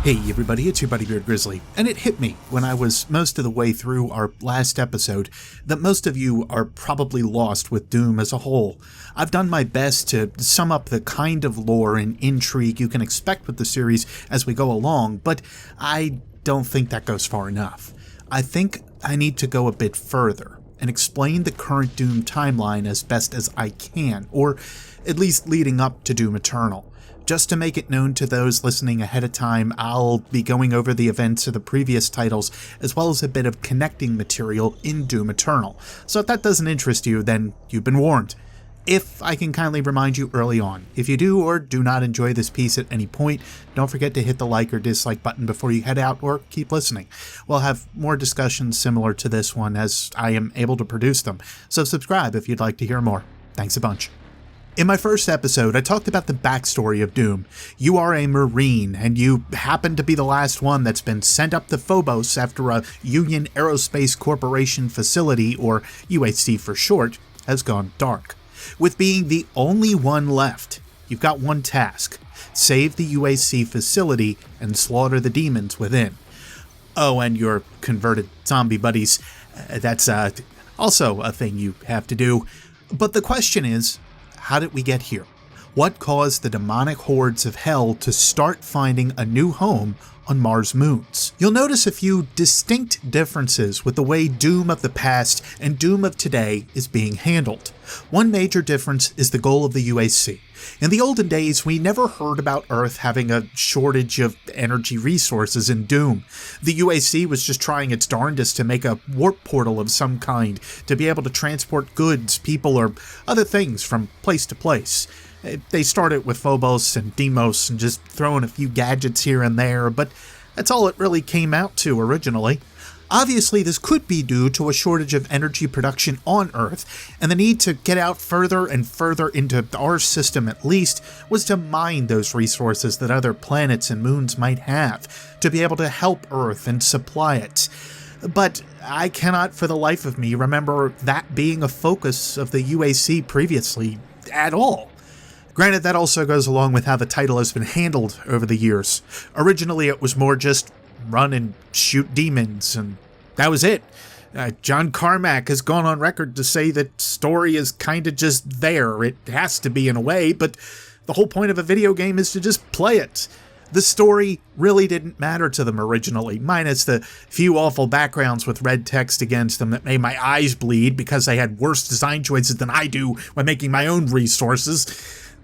Hey everybody, it's your buddy Beard Grizzly, and it hit me when I was most of the way through our last episode that most of you are probably lost with Doom as a whole. I've done my best to sum up the kind of lore and intrigue you can expect with the series as we go along, but I don't think that goes far enough. I think I need to go a bit further and explain the current Doom timeline as best as I can, or at least leading up to Doom Eternal. Just to make it known to those listening ahead of time, I'll be going over the events of the previous titles, as well as a bit of connecting material in Doom Eternal. So if that doesn't interest you, then you've been warned. If I can kindly remind you early on, if you do or do not enjoy this piece at any point, don't forget to hit the like or dislike button before you head out, or keep listening. We'll have more discussions similar to this one as I am able to produce them, so subscribe if you'd like to hear more. Thanks a bunch. In my first episode, I talked about the backstory of Doom. You are a Marine, and you happen to be the last one that's been sent up to Phobos after a Union Aerospace Corporation facility, or UAC for short, has gone dark. With being the only one left, you've got one task: save the UAC facility and slaughter the demons within. Oh, and your converted zombie buddies, that's also a thing you have to do. But the question is, how did we get here? What caused the demonic hordes of hell to start finding a new home on Mars' moons? You'll notice a few distinct differences with the way Doom of the past and Doom of today is being handled. One major difference is the goal of the UAC. In the olden days, we never heard about Earth having a shortage of energy resources in Doom. The UAC was just trying its darndest to make a warp portal of some kind to be able to transport goods, people, or other things from place to place. They started with Phobos and Deimos and just throwing a few gadgets here and there, but that's all it really came out to originally. Obviously, this could be due to a shortage of energy production on Earth, and the need to get out further and further into our system at least was to mine those resources that other planets and moons might have, to be able to help Earth and supply it. But I cannot for the life of me remember that being a focus of the UAC previously at all. Granted, that also goes along with how the title has been handled over the years. Originally, it was more just run and shoot demons, and that was it. John Carmack has gone on record to say that story is kinda just there. It has to be in a way, but the whole point of a video game is to just play it. The story really didn't matter to them originally, minus the few awful backgrounds with red text against them that made my eyes bleed because they had worse design choices than I do when making my own resources.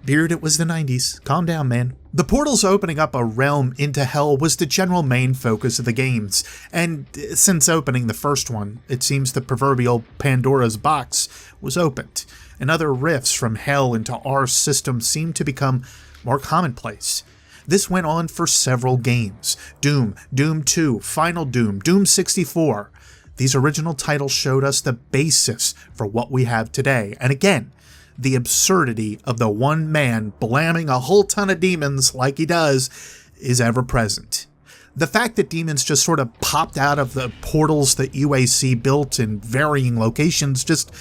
Beard, it was the 90s. Calm down, man. The portals opening up a realm into hell was the general main focus of the games, and since opening the first one, it seems the proverbial Pandora's box was opened, and other rifts from hell into our system seemed to become more commonplace. This went on for several games: Doom, Doom 2, Final Doom, Doom 64. These original titles showed us the basis for what we have today, and again, the absurdity of the one man blamming a whole ton of demons like he does is ever present. The fact that demons just sort of popped out of the portals that UAC built in varying locations just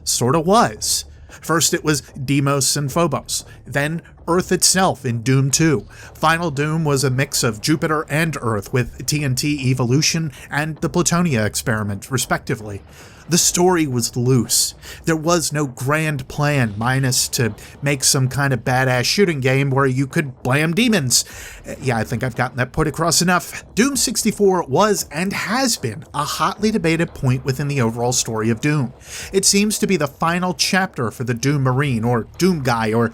sort of was. First it was Deimos and Phobos, then Earth itself in Doom 2. Final Doom was a mix of Jupiter and Earth with TNT evolution and the Plutonia experiment, respectively. The story was loose. There was no grand plan, minus to make some kind of badass shooting game where you could blam demons. Yeah, I think I've gotten that point across enough. Doom 64 was and has been a hotly debated point within the overall story of Doom. It seems to be the final chapter for the Doom Marine, or Doom Guy, or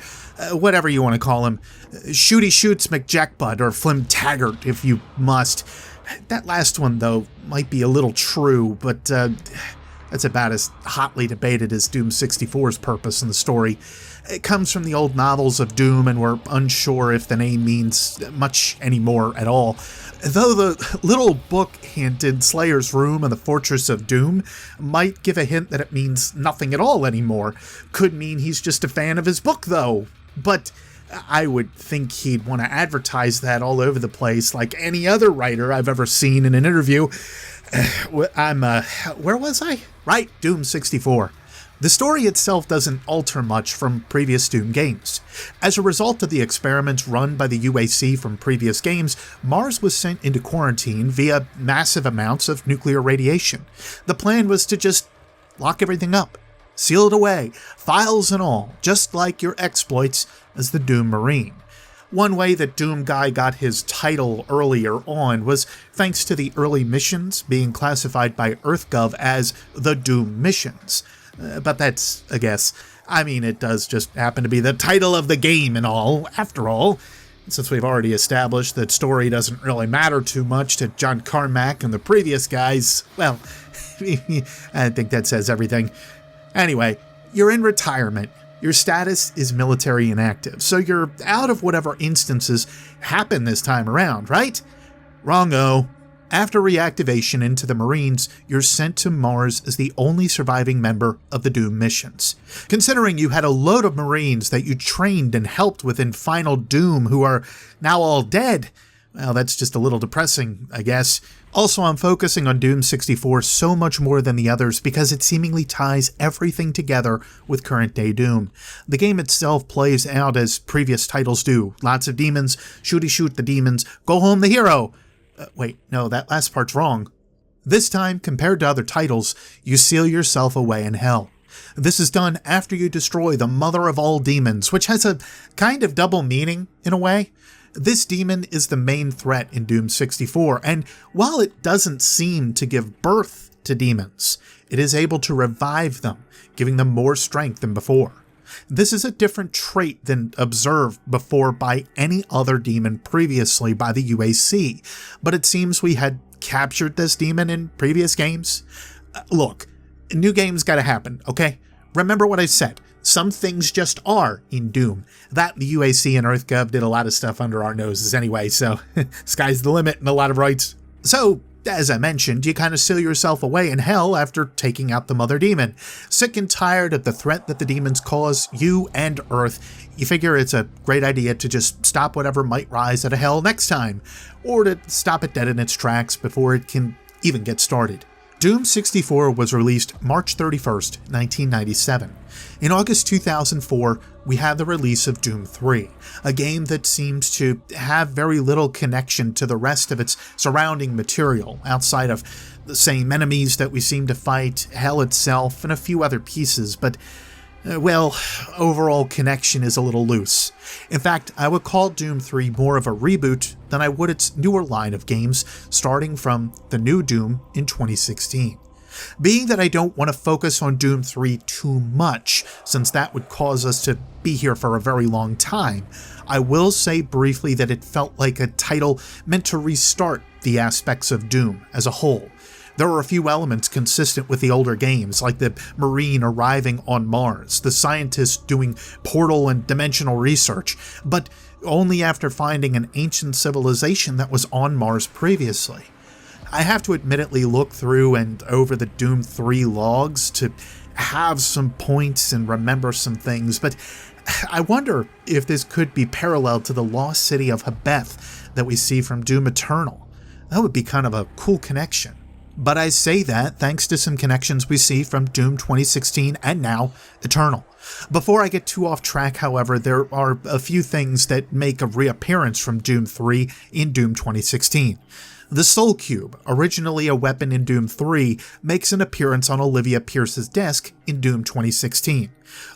whatever you want to call him. Shooty Shoots McJackbutt, or Flim Taggart, if you must. That last one, though, might be a little true, but that's about as hotly debated as Doom 64's purpose in the story. It comes from the old novels of Doom, and we're unsure if the name means much anymore at all. Though the little book hint in Slayer's Room and the Fortress of Doom might give a hint that it means nothing at all anymore. Could mean he's just a fan of his book, though. But I would think he'd want to advertise that all over the place like any other writer I've ever seen in an interview. Where was I? Right, Doom 64. The story itself doesn't alter much from previous Doom games. As a result of the experiments run by the UAC from previous games, Mars was sent into quarantine via massive amounts of nuclear radiation. The plan was to just lock everything up, seal it away, files and all, just like your exploits as the Doom Marine. One way that Doom Guy got his title earlier on was thanks to the early missions being classified by EarthGov as the Doom Missions. But that's a guess. I mean, it does just happen to be the title of the game and all, after all. Since we've already established that story doesn't really matter too much to John Carmack and the previous guys, well, I think that says everything. Anyway, you're in retirement. Your status is military inactive, so you're out of whatever instances happen this time around, right? Wrong-o. After reactivation into the Marines, you're sent to Mars as the only surviving member of the Doom missions. Considering you had a load of Marines that you trained and helped within Final Doom who are now all dead, well, that's just a little depressing, I guess. Also, I'm focusing on Doom 64 so much more than the others because it seemingly ties everything together with current-day Doom. The game itself plays out as previous titles do. Lots of demons, shooty shoot the demons, go home the hero. Wait, no, that last part's wrong. This time, compared to other titles, you seal yourself away in hell. This is done after you destroy the mother of all demons, which has a kind of double meaning, in a way. This demon is the main threat in Doom 64, and while it doesn't seem to give birth to demons, it is able to revive them, giving them more strength than before. This is a different trait than observed before by any other demon previously by the UAC, but it seems we had captured this demon in previous games. Look, new games gotta happen, okay? Remember what I said. Some things just are in Doom. That the UAC and EarthGov did a lot of stuff under our noses anyway, so sky's the limit in a lot of rights. So, as I mentioned, you kind of seal yourself away in hell after taking out the mother demon. Sick and tired of the threat that the demons cause you and Earth, you figure it's a great idea to just stop whatever might rise out of hell next time, or to stop it dead in its tracks before it can even get started. Doom 64 was released March 31st, 1997. In August 2004, we had the release of Doom 3, a game that seems to have very little connection to the rest of its surrounding material, outside of the same enemies that we seem to fight, hell itself, and a few other pieces, but well, overall connection is a little loose. In fact, I would call Doom 3 more of a reboot than I would its newer line of games, starting from the new Doom in 2016. Being that I don't want to focus on Doom 3 too much, since that would cause us to be here for a very long time, I will say briefly that it felt like a title meant to restart the aspects of Doom as a whole. There are a few elements consistent with the older games, like the Marine arriving on Mars, the scientists doing portal and dimensional research, but only after finding an ancient civilization that was on Mars previously. I have to admittedly look through and over the Doom 3 logs to have some points and remember some things, but I wonder if this could be parallel to the lost city of Hebeth that we see from Doom Eternal. That would be kind of a cool connection. But I say that thanks to some connections we see from Doom 2016 and now Eternal. Before I get too off track, however, there are a few things that make a reappearance from Doom 3 in Doom 2016. The Soul Cube, originally a weapon in Doom 3, makes an appearance on Olivia Pierce's desk in Doom 2016.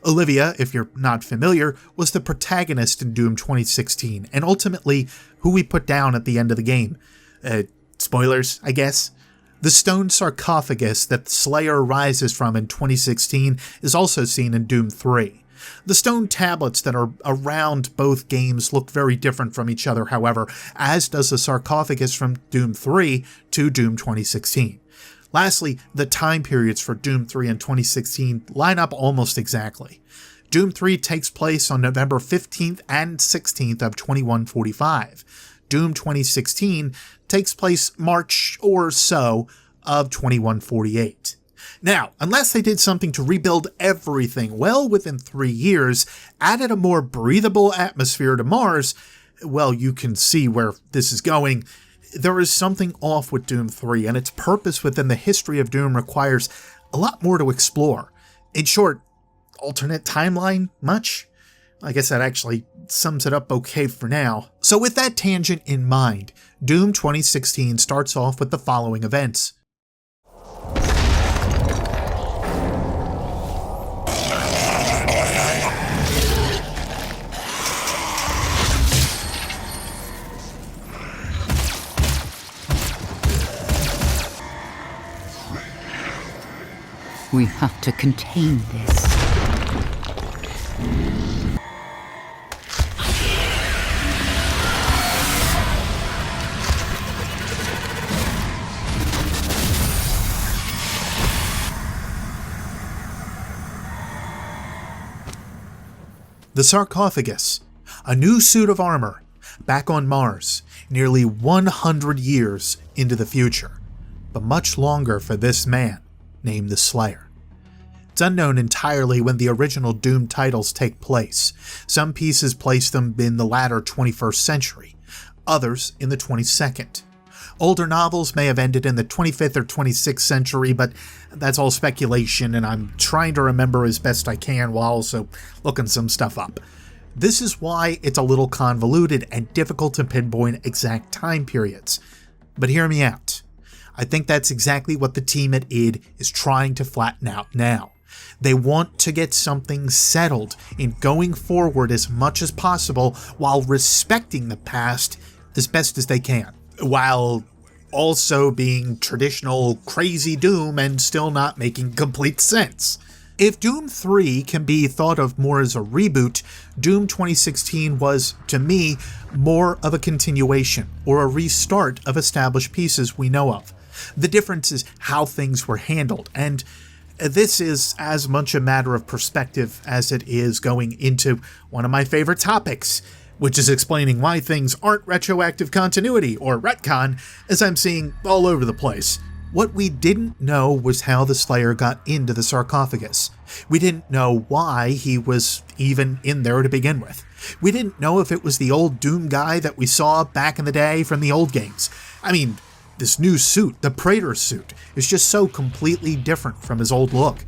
Olivia, if you're not familiar, was the protagonist in Doom 2016, and ultimately who we put down at the end of the game. Spoilers, I guess? The stone sarcophagus that Slayer rises from in 2016 is also seen in Doom 3. The stone tablets that are around both games look very different from each other, however, as does the sarcophagus from Doom 3 to Doom 2016. Lastly, the time periods for Doom 3 and 2016 line up almost exactly. Doom 3 takes place on November 15th and 16th of 2145. Doom 2016 takes place March or so of 2148. Now, unless they did something to rebuild everything well within 3 years, added a more breathable atmosphere to Mars, well, you can see where this is going. There is something off with Doom 3, and its purpose within the history of Doom requires a lot more to explore. In short, alternate timeline much? I guess that actually sums it up okay for now. So with that tangent in mind, Doom 2016 starts off with the following events. We have to contain this. The sarcophagus, a new suit of armor, back on Mars, nearly 100 years into the future, but much longer for this man, named the Slayer. It's unknown entirely when the original Doom titles take place. Some pieces place them in the latter 21st century, others in the 22nd. Older novels may have ended in the 25th or 26th century, but that's all speculation, and I'm trying to remember as best I can while also looking some stuff up. This is why it's a little convoluted and difficult to pinpoint exact time periods. But hear me out. I think that's exactly what the team at id is trying to flatten out now. They want to get something settled in going forward as much as possible while respecting the past as best as they can, while also being traditional crazy Doom and still not making complete sense. If Doom 3 can be thought of more as a reboot, Doom 2016 was, to me, more of a continuation or a restart of established pieces we know of. The difference is how things were handled, and this is as much a matter of perspective as it is going into one of my favorite topics, which is explaining why things aren't retroactive continuity, or retcon, as I'm seeing all over the place. What we didn't know was how the Slayer got into the sarcophagus. We didn't know why he was even in there to begin with. We didn't know if it was the old Doom guy that we saw back in the day from the old games. I mean, this new suit, the Praetor suit, is just so completely different from his old look.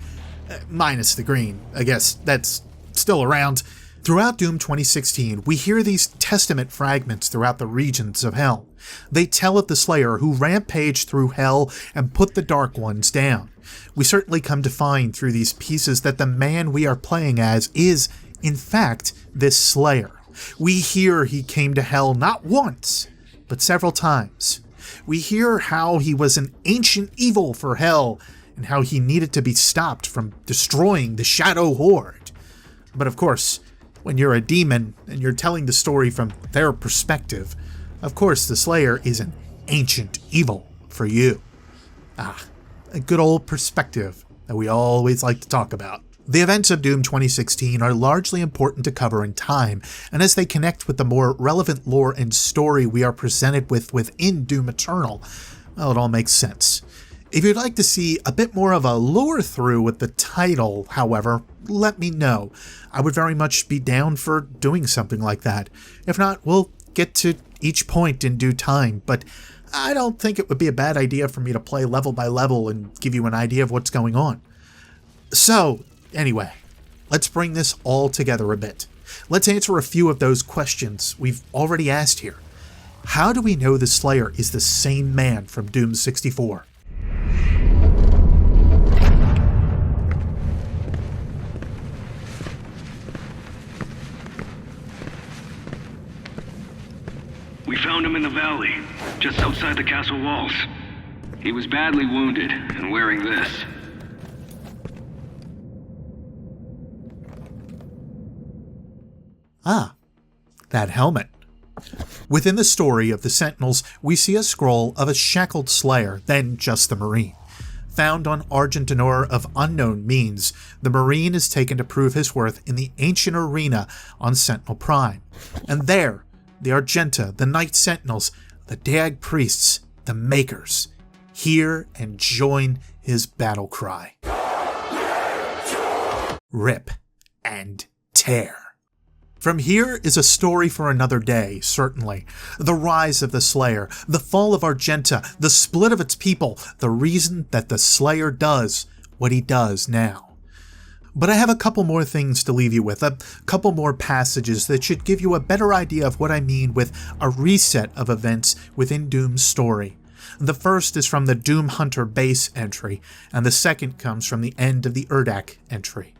Minus the green, I guess that's still around. Throughout Doom 2016, we hear these testament fragments throughout the regions of Hell. They tell of the Slayer who rampaged through Hell and put the Dark Ones down. We certainly come to find through these pieces that the man we are playing as is, in fact, this Slayer. We hear he came to Hell not once, but several times. We hear how he was an ancient evil for Hell, and how he needed to be stopped from destroying the Shadow Horde. But of course, when you're a demon and you're telling the story from their perspective, of course the Slayer is an ancient evil for you. A good old perspective that we always like to talk about. The events of Doom 2016 are largely important to cover in time, and as they connect with the more relevant lore and story we are presented with within Doom Eternal, well, it all makes sense. If you'd like to see a bit more of a lore through with the title, however, let me know. I would very much be down for doing something like that. If not, we'll get to each point in due time, but I don't think it would be a bad idea for me to play level by level and give you an idea of what's going on. So, anyway, let's bring this all together a bit. Let's answer a few of those questions we've already asked here. How do we know the Slayer is the same man from Doom 64? We found him in the valley, just outside the castle walls. He was badly wounded and wearing this. Ah, that helmet. Within the story of the Sentinels, we see a scroll of a shackled Slayer, then just the Marine. Found on Argentinor of unknown means, the Marine is taken to prove his worth in the ancient arena on Sentinel Prime. And there, the Argenta, the Knight Sentinels, the Dag Priests, the Makers, hear and join his battle cry. Rip and tear. From here is a story for another day, certainly. The rise of the Slayer, the fall of Argenta, the split of its people, the reason that the Slayer does what he does now. But I have a couple more things to leave you with, a couple more passages that should give you a better idea of what I mean with a reset of events within Doom's story. The first is from the Doom Hunter base entry, and the second comes from the end of the Urdak entry.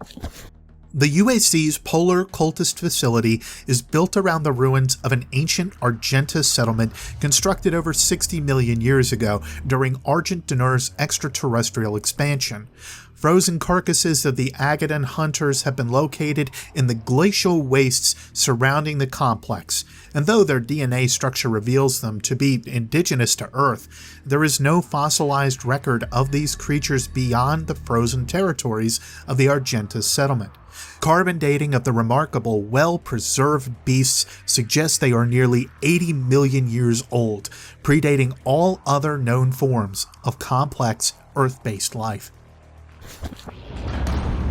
The UAC's polar cultist facility is built around the ruins of an ancient Argenta settlement constructed over 60 million years ago during Argent D'Nur's extraterrestrial expansion. Frozen carcasses of the Agadan hunters have been located in the glacial wastes surrounding the complex, and though their DNA structure reveals them to be indigenous to Earth, there is no fossilized record of these creatures beyond the frozen territories of the Argenta settlement. Carbon dating of the remarkable, well-preserved beasts suggests they are nearly 80 million years old, predating all other known forms of complex Earth-based life.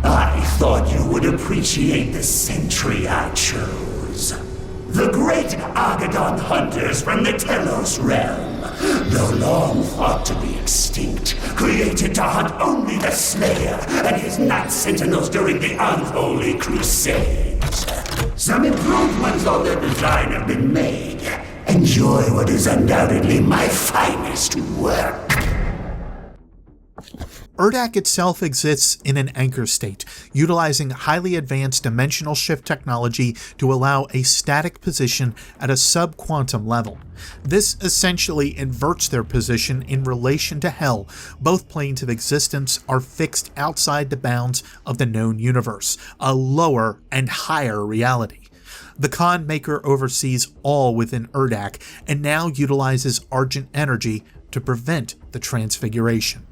I thought you would appreciate the century I chose. The great Agadan hunters from the Telos realm, though long thought to be extinct, created to hunt only the Slayer and his Night Sentinels during the Unholy Crusades. Some improvements on their design have been made. Enjoy what is undoubtedly my finest work. Urdak itself exists in an anchor state, utilizing highly advanced dimensional shift technology to allow a static position at a sub-quantum level. This essentially inverts their position in relation to Hell. Both planes of existence are fixed outside the bounds of the known universe, a lower and higher reality. The Khan Maker oversees all within Urdak and now utilizes Argent energy to prevent the transfiguration.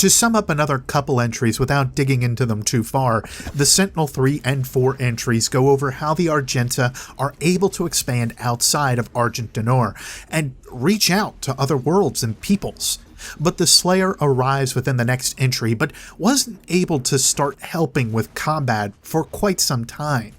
To sum up another couple entries without digging into them too far, the Sentinel 3 and 4 entries go over how the Argenta are able to expand outside of Argent D'Nur and reach out to other worlds and peoples. But the Slayer arrives within the next entry, but wasn't able to start helping with combat for quite some time.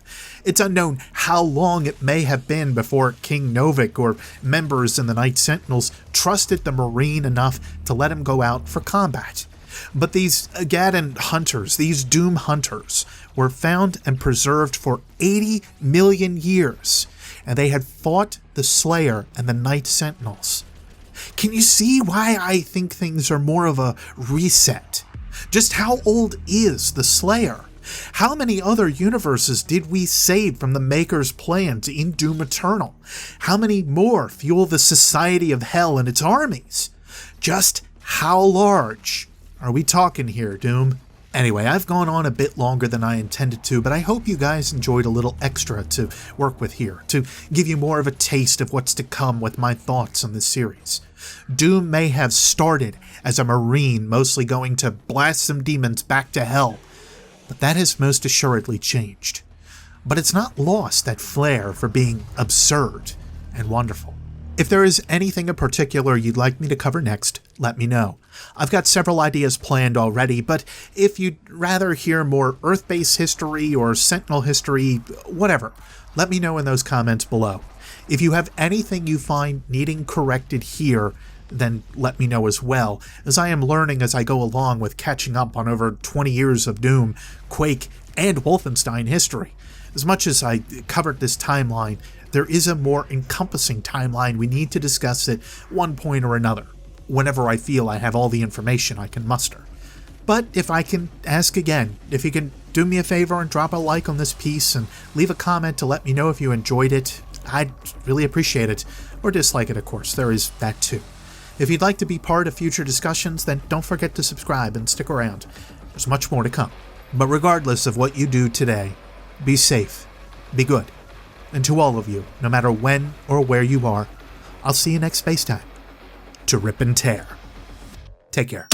It's unknown how long it may have been before King Novik or members in the Night Sentinels trusted the Marine enough to let him go out for combat. But these Agadan hunters, these Doom hunters, were found and preserved for 80 million years, and they had fought the Slayer and the Night Sentinels. Can you see why I think things are more of a reset? Just how old is the Slayer? How many other universes did we save from the Maker's plans in Doom Eternal? How many more fuel the Society of Hell and its armies? Just how large are we talking here, Doom? Anyway, I've gone on a bit longer than I intended to, but I hope you guys enjoyed a little extra to work with here, to give you more of a taste of what's to come with my thoughts on this series. Doom may have started as a Marine mostly going to blast some demons back to hell, but that has most assuredly changed. But it's not lost that flair for being absurd and wonderful. If there is anything in particular you'd like me to cover next, let me know. I've got several ideas planned already, but if you'd rather hear more Earth-based history or Sentinel history, whatever, let me know in those comments below. If you have anything you find needing corrected here, then let me know as well, as I am learning as I go along with catching up on over 20 years of Doom, Quake, and Wolfenstein history. As much as I covered this timeline, there is a more encompassing timeline we need to discuss at one point or another, whenever I feel I have all the information I can muster. But if I can ask again, if you can do me a favor and drop a like on this piece and leave a comment to let me know if you enjoyed it, I'd really appreciate it. Or dislike it, of course, there is that too. If you'd like to be part of future discussions, then don't forget to subscribe and stick around. There's much more to come. But regardless of what you do today, be safe, be good. And to all of you, no matter when or where you are, I'll see you next space time to rip and tear. Take care.